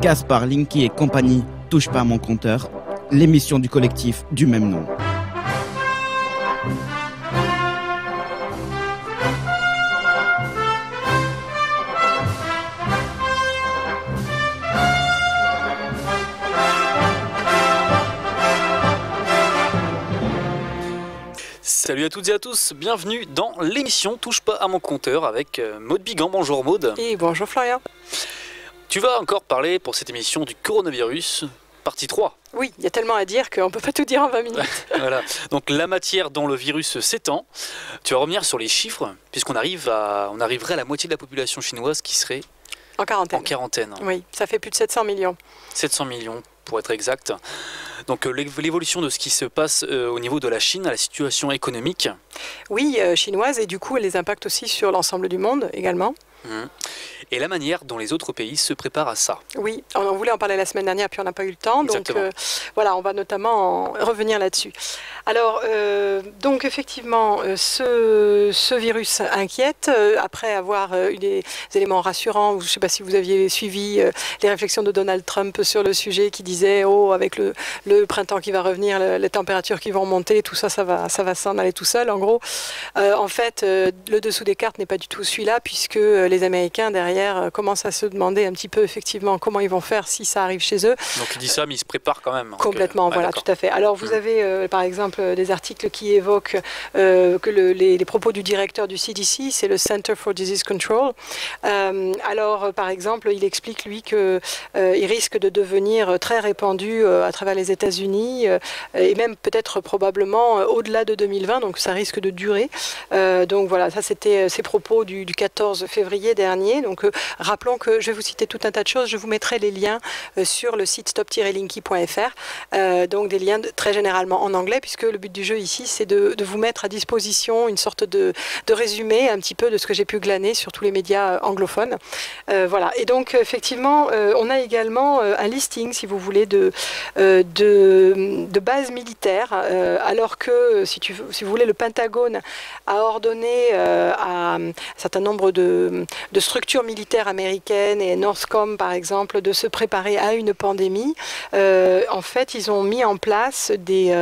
Gaspard, Linky et compagnie, touche pas à mon compteur, l'émission du collectif du même nom. Salut à toutes et à tous, bienvenue dans l'émission Touche pas à mon compteur avec Maud Bigan. Bonjour Maud. Et bonjour Florian. Tu vas encore parler pour cette émission du coronavirus, partie 3. Oui, il y a tellement à dire qu'on ne peut pas tout dire en 20 minutes. Voilà, donc la matière dont le virus s'étend. Tu vas revenir sur les chiffres, puisqu'on arriverait à la moitié de la population chinoise qui serait en quarantaine. En quarantaine. Oui, ça fait plus de 700 millions. 700 millions pour être exact. Donc l'évolution de ce qui se passe au niveau de la Chine, la situation économique. Oui, chinoise, et du coup elle les impacte aussi sur l'ensemble du monde également. Et la manière dont les autres pays se préparent à ça. Oui, on voulait en parler la semaine dernière, puis on n'a pas eu le temps. Donc voilà, on va notamment revenir là-dessus. Alors, donc effectivement, ce virus inquiète. Après avoir eu des éléments rassurants, je ne sais pas si vous aviez suivi les réflexions de Donald Trump sur le sujet, qui disait, oh, avec le printemps qui va revenir, les températures qui vont monter, tout ça, ça va s'en aller tout seul, en gros. En fait, le dessous des cartes n'est pas du tout celui-là, puisque les Américains, derrière, commencent à se demander un petit peu, effectivement, comment ils vont faire si ça arrive chez eux. Donc il dit ça, mais il se prépare quand même. Complètement, voilà, tout à fait. Alors, vous avez, par exemple, des articles qui évoquent que les propos du directeur du CDC, c'est le Center for Disease Control. Alors, par exemple, il explique, lui, qu'il risque de devenir très répandu à travers les États-Unis et même peut-être probablement au-delà de 2020, donc ça risque de durer. Donc voilà, ça c'était ses propos du 14 février dernier. Donc rappelons que je vais vous citer tout un tas de choses. Je vous mettrai les liens sur le site stop-linky.fr, donc des liens très généralement en anglais, puisque le but du jeu ici, c'est de vous mettre à disposition une sorte de résumé un petit peu de ce que j'ai pu glaner sur tous les médias anglophones. Voilà. Et donc effectivement, on a également un listing, si vous voulez, de bases militaires, alors que, si vous voulez, le Pentagone a ordonné à un certain nombre de structures militaires américaines et Northcom, par exemple, de se préparer à une pandémie. En fait, ils ont mis en place des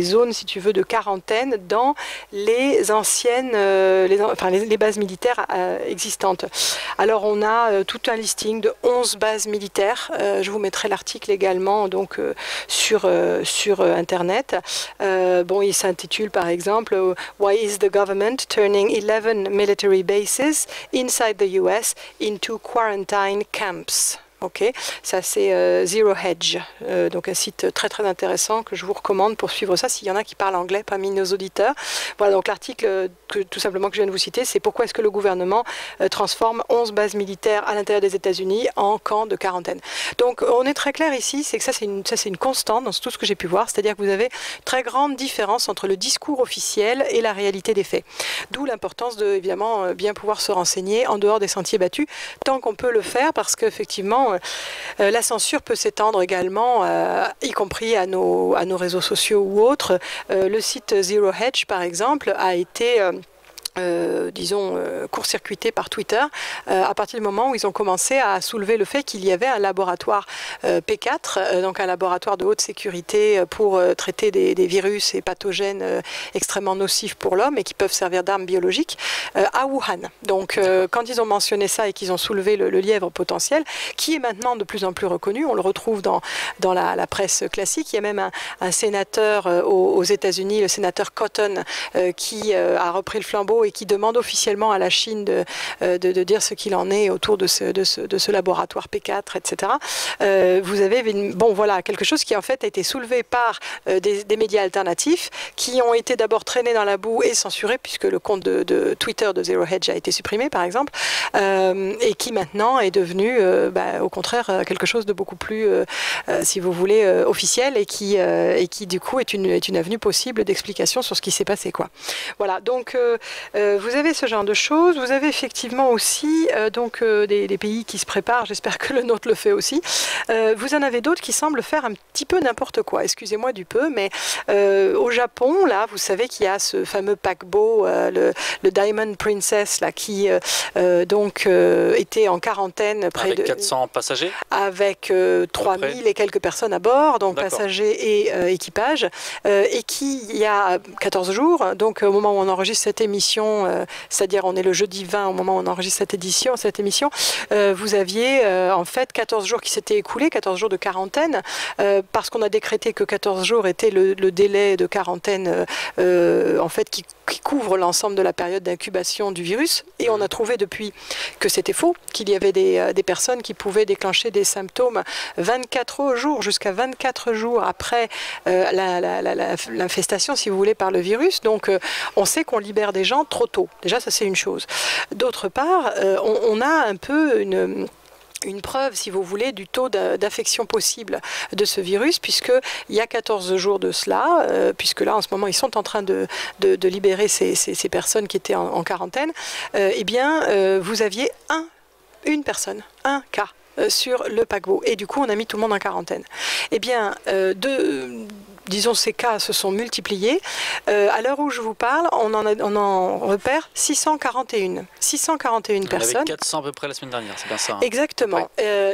zones, si tu veux, de quarantaine dans les anciennes, les bases militaires existantes. Alors, on a tout un listing de 11 bases militaires. Je vous mettrai l'article également donc, sur Internet. Bon, il s'intitule, par exemple, Why is the government turning 11 military bases inside the US into quarantine camps? Ok, ça c'est Zero Hedge, donc un site très très intéressant que je vous recommande pour suivre ça s'il y en a qui parlent anglais parmi nos auditeurs. Voilà, donc l'article tout simplement que je viens de vous citer, c'est pourquoi est-ce que le gouvernement transforme 11 bases militaires à l'intérieur des États-Unis en camps de quarantaine. Donc on est très clair ici, c'est que ça c'est une constante dans tout ce que j'ai pu voir, c'est-à-dire que vous avez une très grande différence entre le discours officiel et la réalité des faits. D'où l'importance de évidemment bien pouvoir se renseigner en dehors des sentiers battus, tant qu'on peut le faire, parce qu'effectivement la censure peut s'étendre également, y compris à nos réseaux sociaux ou autres. Le site Zero Hedge, par exemple, a été court-circuité par Twitter à partir du moment où ils ont commencé à soulever le fait qu'il y avait un laboratoire P4, donc un laboratoire de haute sécurité pour traiter des virus et pathogènes extrêmement nocifs pour l'homme et qui peuvent servir d'armes biologiques à Wuhan. Donc quand ils ont mentionné ça et qu'ils ont soulevé le lièvre potentiel, qui est maintenant de plus en plus reconnu, on le retrouve dans la presse classique. Il y a même un sénateur aux États-Unis, le sénateur Cotton, qui a repris le flambeau et qui demande officiellement à la Chine de dire ce qu'il en est autour de ce laboratoire P4, etc. Vous avez quelque chose qui en fait a été soulevé par des médias alternatifs qui ont été d'abord traînés dans la boue et censurés, puisque le compte de Twitter de Zero Hedge a été supprimé, par exemple, et qui maintenant est devenu au contraire quelque chose de beaucoup plus, si vous voulez, officiel, et qui du coup est une avenue possible d'explication sur ce qui s'est passé, quoi. Voilà, donc vous avez ce genre de choses. Vous avez effectivement aussi des pays qui se préparent. J'espère que le nôtre le fait aussi. Vous en avez d'autres qui semblent faire un petit peu n'importe quoi. Excusez-moi du peu, mais au Japon, là, vous savez qu'il y a ce fameux paquebot, le Diamond Princess, là, qui était en quarantaine près avec 400 passagers, avec 3000 et quelques personnes à bord, donc passagers et équipage, et qui, il y a 14 jours, donc au moment où on enregistre cette émission, c'est-à-dire on est le jeudi 20 au moment où on enregistre cette émission, vous aviez en fait 14 jours qui s'étaient écoulés, 14 jours de quarantaine, parce qu'on a décrété que 14 jours était le délai de quarantaine en fait qui couvre l'ensemble de la période d'incubation du virus, et on a trouvé depuis que c'était faux, qu'il y avait des personnes qui pouvaient déclencher des symptômes 24 jours, jusqu'à 24 jours après l'infestation, si vous voulez, par le virus. Donc on sait qu'on libère des gens trop tôt. Déjà, ça c'est une chose. D'autre part, on a un peu une preuve, si vous voulez, du taux d'infection possible de ce virus, puisqu'il y a 14 jours de cela, puisque là, en ce moment, ils sont en train de libérer ces personnes qui étaient en quarantaine, eh bien, vous aviez une personne, un cas sur le paquebot. Et du coup, on a mis tout le monde en quarantaine. Eh bien, disons, ces cas se sont multipliés. À l'heure où je vous parle, on en repère 641. 641 personnes. On avait 400 à peu près la semaine dernière, c'est bien ça. Hein. Exactement.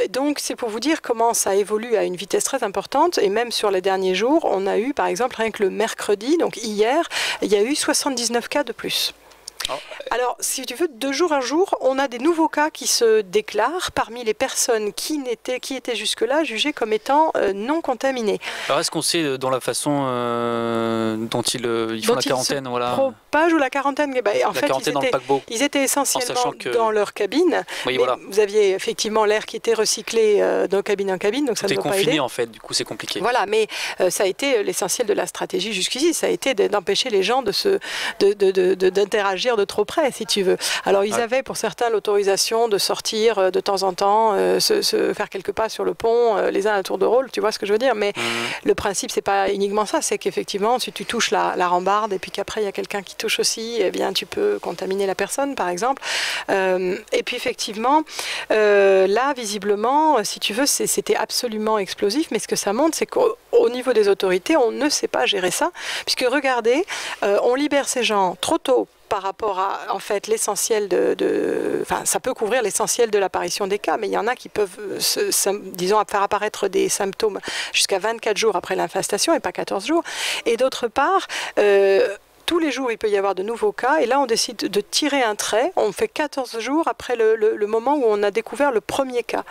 Donc, c'est pour vous dire comment ça évolue à une vitesse très importante. Et même sur les derniers jours, on a eu, par exemple, rien que le mercredi, donc hier, il y a eu 79 cas de plus. Alors, si tu veux, de jour à jour, on a des nouveaux cas qui se déclarent parmi les personnes qui étaient jusque-là jugées comme étant non contaminées. Alors, est-ce qu'on sait dans la façon dont ils font la quarantaine, propagent ou la quarantaine, en fait, dans le paquebot, ils étaient essentiellement dans leur cabine. Oui, voilà. Vous aviez effectivement l'air qui était recyclé de cabine en cabine, donc ça ne doit pas aider. Confiné en fait, du coup c'est compliqué. Voilà, mais ça a été l'essentiel de la stratégie jusqu'ici, ça a été d'empêcher les gens d'interagir de trop près, si tu veux. Alors ils avaient pour certains l'autorisation de sortir de temps en temps, se faire quelques pas sur le pont, les uns à tour de rôle, tu vois ce que je veux dire, mais le principe c'est pas uniquement ça, c'est qu'effectivement si tu touches la rambarde et puis qu'après il y a quelqu'un qui touche aussi, eh bien tu peux contaminer la personne par exemple. Et puis effectivement là visiblement, si tu veux, c'était absolument explosif, mais ce que ça montre c'est qu'au niveau des autorités on ne sait pas gérer ça, puisque regardez, on libère ces gens trop tôt par rapport à, en fait, l'essentiel enfin, ça peut couvrir l'essentiel de l'apparition des cas, mais il y en a qui peuvent, disons, faire apparaître des symptômes jusqu'à 24 jours après l'infestation et pas 14 jours. Et d'autre part, tous les jours, il peut y avoir de nouveaux cas. Et là, on décide de tirer un trait. On fait 14 jours après le moment où on a découvert le premier cas.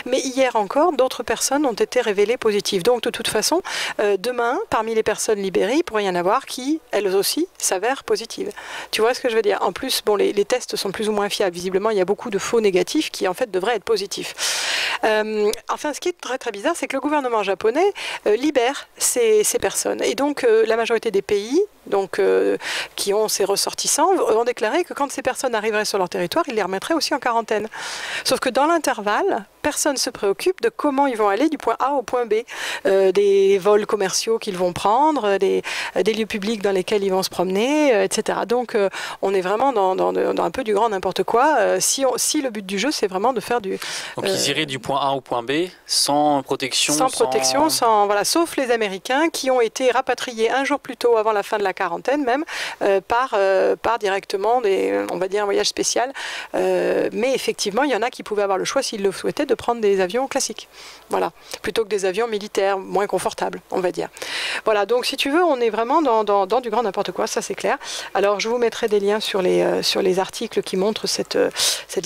Mais hier encore, d'autres personnes ont été révélées positives. Donc, de toute façon, demain, parmi les personnes libérées, il pourrait y en avoir qui, elles aussi, s'avèrent positives. Tu vois ce que je veux dire? En plus, bon, les tests sont plus ou moins fiables. Visiblement, il y a beaucoup de faux négatifs qui, en fait, devraient être positifs. Enfin, ce qui est très, très bizarre, c'est que le gouvernement japonais libère ces personnes. Et donc, la majorité des pays, donc, qui ont ces ressortissants, ont déclaré que quand ces personnes arriveraient sur leur territoire, ils les remettraient aussi en quarantaine. Sauf que dans l'intervalle, personne ne se préoccupe de comment ils vont aller du point A au point B, des vols commerciaux qu'ils vont prendre, des lieux publics dans lesquels ils vont se promener, etc. Donc on est vraiment dans un peu du grand n'importe quoi, si le but du jeu c'est vraiment de faire du... Donc ils iraient du point A au point B sans protection. Sans protection, voilà, sauf les Américains qui ont été rapatriés un jour plus tôt avant la fin de la quarantaine même, par directement on va dire un voyage spécial. Mais effectivement, il y en a qui pouvaient avoir le choix, s'ils le souhaitaient, de prendre des avions classiques. Voilà. Plutôt que des avions militaires, moins confortables, on va dire. Voilà, donc si tu veux, on est vraiment dans du grand n'importe quoi, ça c'est clair. Alors je vous mettrai des liens sur les articles qui montrent cette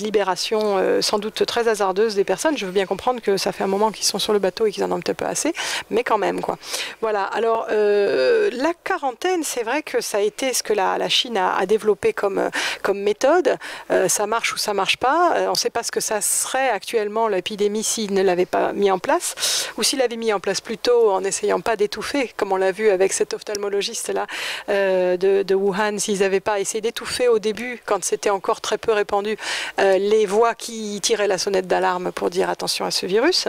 libération sans doute très hasardeuse des personnes. Je veux bien comprendre que ça fait un moment qu'ils sont sur le bateau et qu'ils en ont un peu assez, mais quand même, quoi. Voilà, alors la quarantaine, c'est vrai que ça a été ce que la Chine a développé comme méthode. Ça marche ou ça marche pas. On ne sait pas ce que ça serait actuellement l'épidémie s'il ne l'avait pas mis en place, ou s'il l'avait mis en place plus tôt en n'essayant pas d'étouffer, comme on l'a vu avec cet ophtalmologiste-là de Wuhan, s'ils n'avaient pas essayé d'étouffer au début, quand c'était encore très peu répandu, les voix qui tiraient la sonnette d'alarme pour dire attention à ce virus.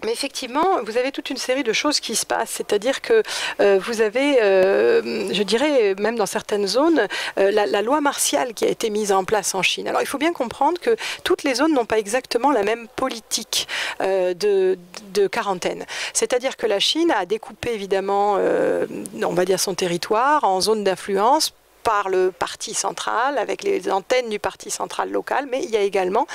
Mais effectivement, vous avez toute une série de choses qui se passent, c'est-à-dire que vous avez, je dirais, même dans certaines zones, la loi martiale qui a été mise en place en Chine. Alors il faut bien comprendre que toutes les zones n'ont pas exactement la même politique de quarantaine. C'est-à-dire que la Chine a découpé évidemment, on va dire, son territoire en zones d'influence par le parti central, avec les antennes du parti central local, mais il y a également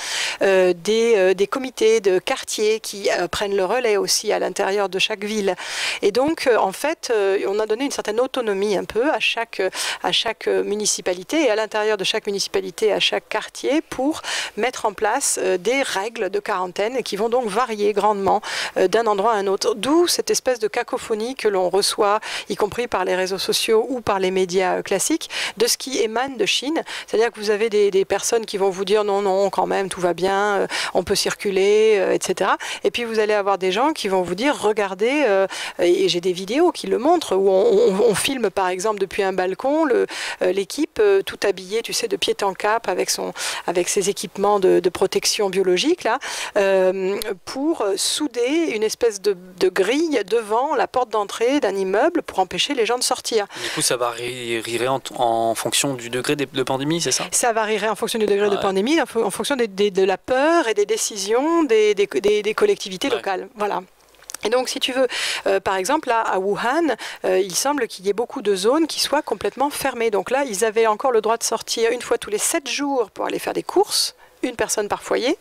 des comités de quartier qui prennent le relais aussi à l'intérieur de chaque ville. Et donc, en fait, on a donné une certaine autonomie un peu à chaque municipalité et à l'intérieur de chaque municipalité, à chaque quartier, pour mettre en place des règles de quarantaine qui vont donc varier grandement d'un endroit à un autre. D'où cette espèce de cacophonie que l'on reçoit, y compris par les réseaux sociaux ou par les médias classiques, de ce qui émane de Chine. C'est-à-dire que vous avez des personnes qui vont vous dire non, non, quand même, tout va bien, on peut circuler, etc. Et puis vous allez avoir des gens qui vont vous dire regardez, et j'ai des vidéos qui le montrent, où on filme par exemple depuis un balcon l'équipe tout habillée, tu sais, de pied en cap avec ses équipements de protection biologique, là, pour souder une espèce de grille devant la porte d'entrée d'un immeuble pour empêcher les gens de sortir. Du coup, ça varierait en fonction du degré de pandémie, c'est ça? Ça varierait en fonction du degré de pandémie, en fonction de la peur et des décisions des collectivités locales. Voilà. Et donc, si tu veux, par exemple, là, à Wuhan, il semble qu'il y ait beaucoup de zones qui soient complètement fermées. Donc là, ils avaient encore le droit de sortir une fois tous les 7 jours pour aller faire des courses, une personne par foyer.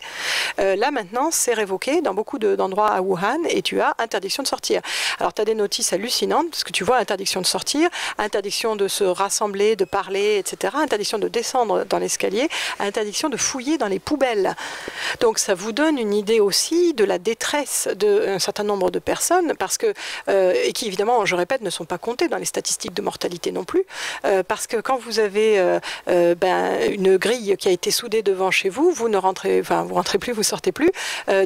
Là, maintenant, c'est révoqué dans beaucoup d'endroits à Wuhan et tu as interdiction de sortir. Alors, tu as des notices hallucinantes parce que tu vois interdiction de sortir, interdiction de se rassembler, de parler, etc., interdiction de descendre dans l'escalier, interdiction de fouiller dans les poubelles. Donc, ça vous donne une idée aussi de la détresse d'un certain nombre de personnes parce que, et qui, évidemment, je répète, ne sont pas comptées dans les statistiques de mortalité non plus, parce que quand vous avez une grille qui a été soudée devant chez vous, vous ne rentrez, enfin vous rentrez plus, vous sortez plus.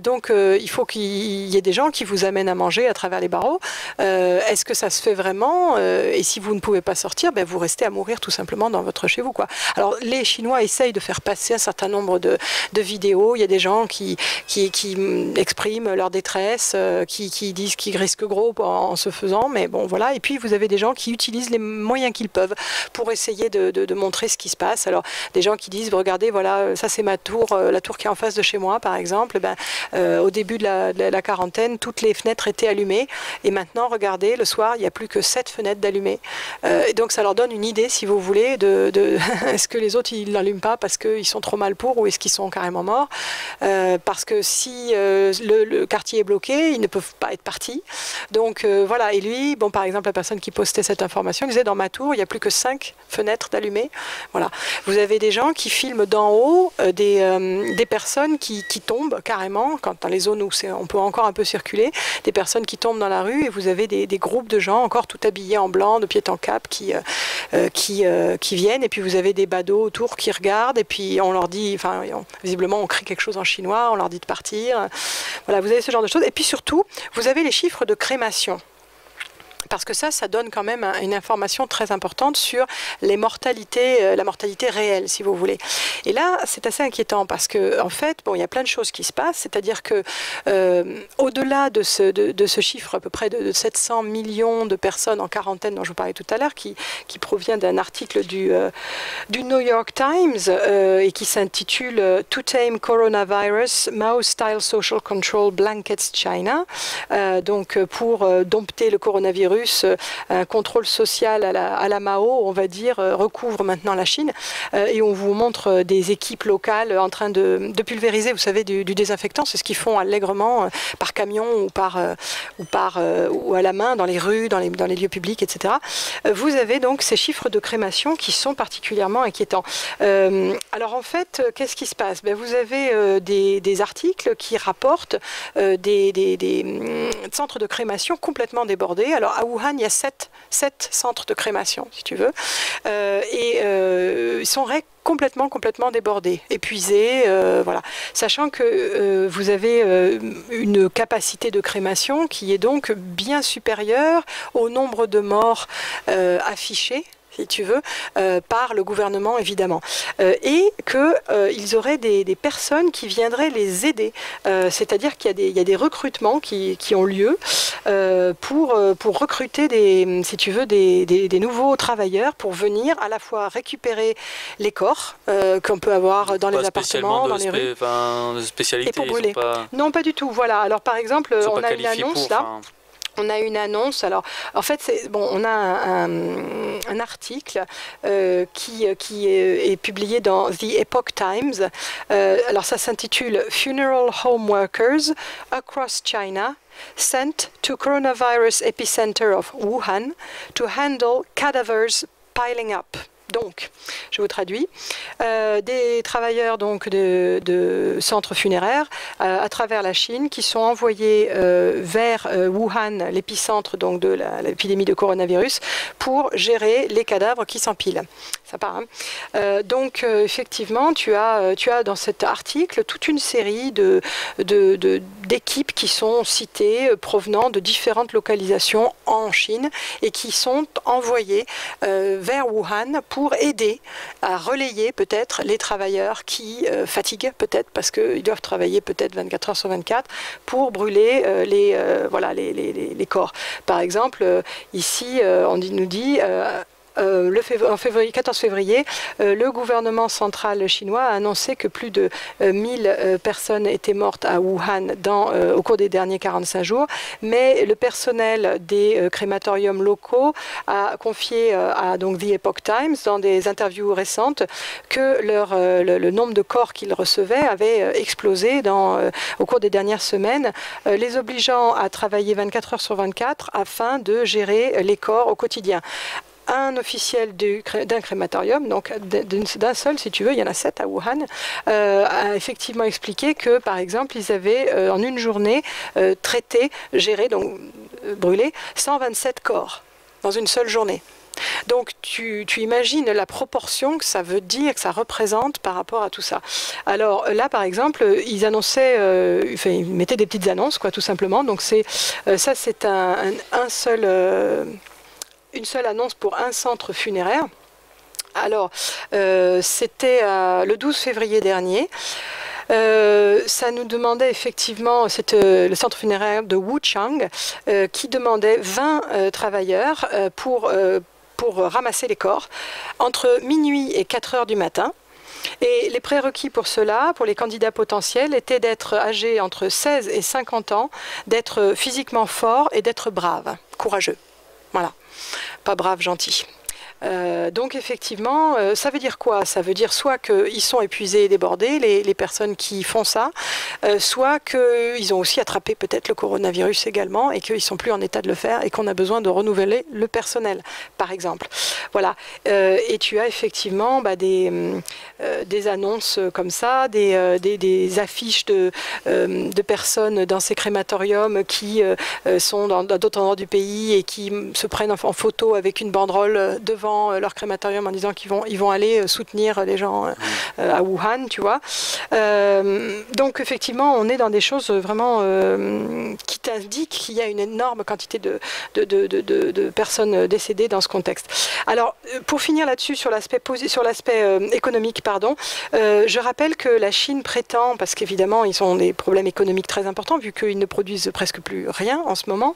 Donc il faut qu'il y ait des gens qui vous amènent à manger à travers les barreaux. Est-ce que ça se fait vraiment? Et si vous ne pouvez pas sortir, ben, vous restez à mourir tout simplement dans votre chez vous, quoi. Alors les Chinois essayent de faire passer un certain nombre de vidéos. Il y a des gens qui expriment leur détresse, qui disent qu'ils risquent gros en se faisant, mais bon voilà. Et puis vous avez des gens qui utilisent les moyens qu'ils peuvent pour essayer de montrer ce qui se passe. Alors des gens qui disent regardez, voilà, ça c'est ma tour, la tour qui est en face de chez moi par exemple, au début de la quarantaine, toutes les fenêtres étaient allumées et maintenant regardez, le soir il n'y a plus que 7 fenêtres d'allumées. Et donc ça leur donne une idée, si vous voulez, de est-ce que les autres ils n'allument pas parce qu'ils sont trop mal pour ou est-ce qu'ils sont carrément morts, parce que si le quartier est bloqué, ils ne peuvent pas être partis. Donc voilà, et lui, bon, par exemple la personne qui postait cette information disait dans ma tour il n'y a plus que 5 fenêtres d'allumées. Voilà. Vous avez des gens qui filment d'en haut des personnes qui tombent carrément, quand dans les zones où on peut encore un peu circuler, des personnes qui tombent dans la rue et vous avez des groupes de gens encore tout habillés en blanc, de pied en cap, qui viennent et puis vous avez des badauds autour qui regardent et puis on leur dit, enfin visiblement on crie quelque chose en chinois, on leur dit de partir. Voilà, vous avez ce genre de choses. Et puis surtout, vous avez les chiffres de crémation. Parce que ça donne quand même une information très importante sur les mortalités, la mortalité réelle, si vous voulez. Et là, c'est assez inquiétant parce que, en fait, bon, il y a plein de choses qui se passent. C'est-à-dire que, au-delà de ce chiffre, à peu près de 700 millions de personnes en quarantaine dont je vous parlais tout à l'heure, qui provient d'un article du New York Times et qui s'intitule To Tame Coronavirus, Mao-Style Social Control Blankets China. Donc, pour dompter le coronavirus, un contrôle social à la Mao, on va dire, recouvre maintenant la Chine. Et on vous montre des équipes locales en train de pulvériser, vous savez, du désinfectant. C'est ce qu'ils font allègrement par camion ou à la main dans les rues, dans les lieux publics, etc. Vous avez donc ces chiffres de crémation qui sont particulièrement inquiétants. Alors en fait, qu'est-ce qui se passe? Vous avez des articles qui rapportent des centres de crémation complètement débordés. Alors à Wuhan, il y a 7 centres de crémation, si tu veux, et ils sont complètement débordés, épuisés, voilà. Sachant que vous avez une capacité de crémation qui est donc bien supérieure au nombre de morts affichés, si tu veux, par le gouvernement évidemment, et qu'ils auraient des personnes qui viendraient les aider, c'est-à-dire qu'il y a des recrutements qui ont lieu pour recruter si tu veux, des nouveaux travailleurs pour venir à la fois récupérer les corps qu'on peut avoir dans les appartements, dans les rues, spécialité, et pour brûler. Non, pas du tout. Voilà. Alors par exemple, on a une annonce là. On a une annonce. Alors, en fait, on a un article qui est publié dans The Epoch Times. Alors, ça s'intitule Funeral Home Workers Across China Sent to Coronavirus Epicenter of Wuhan to Handle Cadavers Piling Up. Donc, je vous traduis, des travailleurs donc, de centres funéraires à travers la Chine qui sont envoyés vers Wuhan, l'épicentre donc, de l'épidémie de coronavirus, pour gérer les cadavres qui s'empilent. Ça part, hein. Donc, effectivement, tu as dans cet article toute une série d'équipes qui sont citées provenant de différentes localisations en Chine et qui sont envoyées vers Wuhan pour aider à relayer peut-être les travailleurs qui fatiguent peut-être parce qu'ils doivent travailler peut-être 24 heures sur 24 pour brûler les corps. Par exemple, ici, on nous dit... en février, 14 février, le gouvernement central chinois a annoncé que plus de 1000 personnes étaient mortes à Wuhan au cours des derniers 45 jours, mais le personnel des crématoriums locaux a confié à donc, The Epoch Times, dans des interviews récentes, que le nombre de corps qu'ils recevaient avait explosé au cours des dernières semaines, les obligeant à travailler 24 heures sur 24 afin de gérer les corps au quotidien. Un officiel d'un crématorium, donc d'un seul si tu veux, il y en a 7 à Wuhan, a effectivement expliqué que par exemple ils avaient en une journée traité, géré, donc brûlé 127 corps dans une seule journée. Donc tu imagines la proportion que ça veut dire, que ça représente par rapport à tout ça. Alors là par exemple, ils annonçaient, ils mettaient des petites annonces quoi tout simplement, donc c'est une seule annonce pour un centre funéraire. Alors, c'était le 12 février dernier. Ça nous demandait effectivement, le centre funéraire de Wuchang, qui demandait 20 travailleurs pour ramasser les corps entre minuit et 4 heures du matin. Et les prérequis pour cela, pour les candidats potentiels, étaient d'être âgés entre 16 et 50 ans, d'être physiquement forts et d'être braves, courageux. Voilà. Pas brave, gentil. Donc effectivement, ça veut dire quoi? Ça veut dire soit qu'ils sont épuisés et débordés, les personnes qui font ça, soit qu'ils ont aussi attrapé peut-être le coronavirus également et qu'ils ne sont plus en état de le faire et qu'on a besoin de renouveler le personnel, par exemple. Voilà. Et tu as effectivement des annonces comme ça, des affiches de personnes dans ces crématoriums qui sont dans d'autres endroits du pays et qui se prennent en photo avec une banderole devant leur crématorium en disant qu'ils vont aller soutenir les gens à Wuhan, tu vois. Donc effectivement, on est dans des choses vraiment qui t'indiquent qu'il y a une énorme quantité de personnes décédées dans ce contexte. Alors, pour finir là-dessus, sur l'aspect économique, pardon, je rappelle que la Chine prétend, parce qu'évidemment, ils ont des problèmes économiques très importants, vu qu'ils ne produisent presque plus rien en ce moment,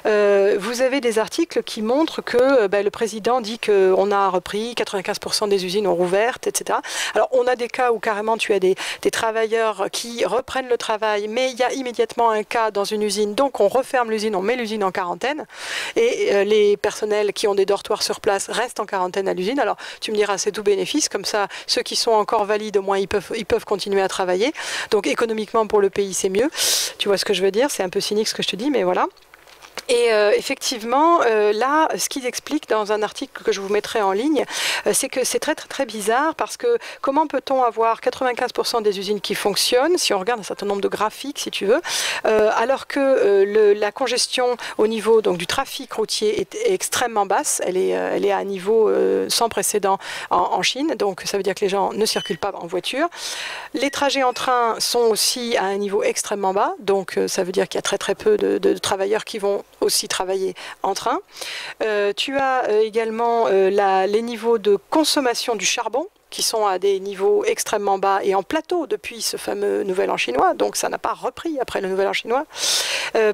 vous avez des articles qui montrent que le président dit qu'on a repris, 95% des usines ont rouvert, etc. Alors, on a des cas où carrément tu as des travailleurs qui reprennent le travail, mais il y a immédiatement un cas dans une usine, donc on referme l'usine, on met l'usine en quarantaine, et les personnels qui ont des dortoirs sur place restent en quarantaine à l'usine. Alors, tu me diras, c'est tout bénéfice, comme ça, ceux qui sont encore valides, au moins, ils peuvent continuer à travailler. Donc, économiquement, pour le pays, c'est mieux. Tu vois ce que je veux dire? C'est un peu cynique ce que je te dis, mais voilà. Et effectivement, là, ce qu'ils expliquent dans un article que je vous mettrai en ligne, c'est que c'est très, très, très bizarre parce que comment peut-on avoir 95% des usines qui fonctionnent, si on regarde un certain nombre de graphiques, si tu veux, alors que la congestion au niveau donc, du trafic routier est extrêmement basse, elle est à un niveau sans précédent en Chine, donc ça veut dire que les gens ne circulent pas en voiture. Les trajets en train sont aussi à un niveau extrêmement bas, donc ça veut dire qu'il y a très, très peu de travailleurs qui vont aussi travailler en train. Tu as également les niveaux de consommation du charbon, qui sont à des niveaux extrêmement bas et en plateau depuis ce fameux Nouvel An chinois, donc ça n'a pas repris après le Nouvel An chinois.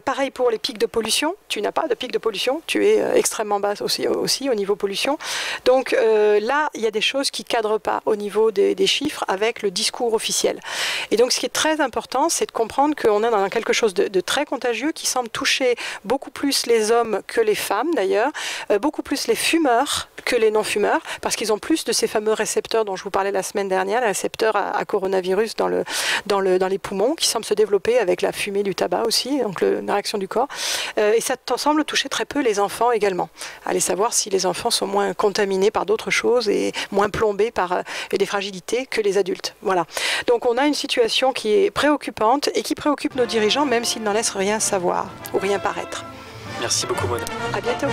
Pareil pour les pics de pollution, tu n'as pas de pic de pollution, tu es extrêmement bas aussi au niveau pollution. Donc là, il y a des choses qui ne cadrent pas au niveau des chiffres avec le discours officiel. Et donc ce qui est très important, c'est de comprendre qu'on est dans quelque chose de très contagieux qui semble toucher beaucoup plus les hommes que les femmes d'ailleurs, beaucoup plus les fumeurs que les non-fumeurs, parce qu'ils ont plus de ces fameux récepteurs dont je vous parlais la semaine dernière, les récepteurs à coronavirus dans les poumons, qui semblent se développer avec la fumée du tabac aussi, donc la réaction du corps. Et ça semble toucher très peu les enfants également. Allez savoir si les enfants sont moins contaminés par d'autres choses et moins plombés par des fragilités que les adultes. Voilà. Donc on a une situation qui est préoccupante et qui préoccupe nos dirigeants, même s'ils n'en laissent rien savoir ou rien paraître. Merci beaucoup, Maud. À bientôt.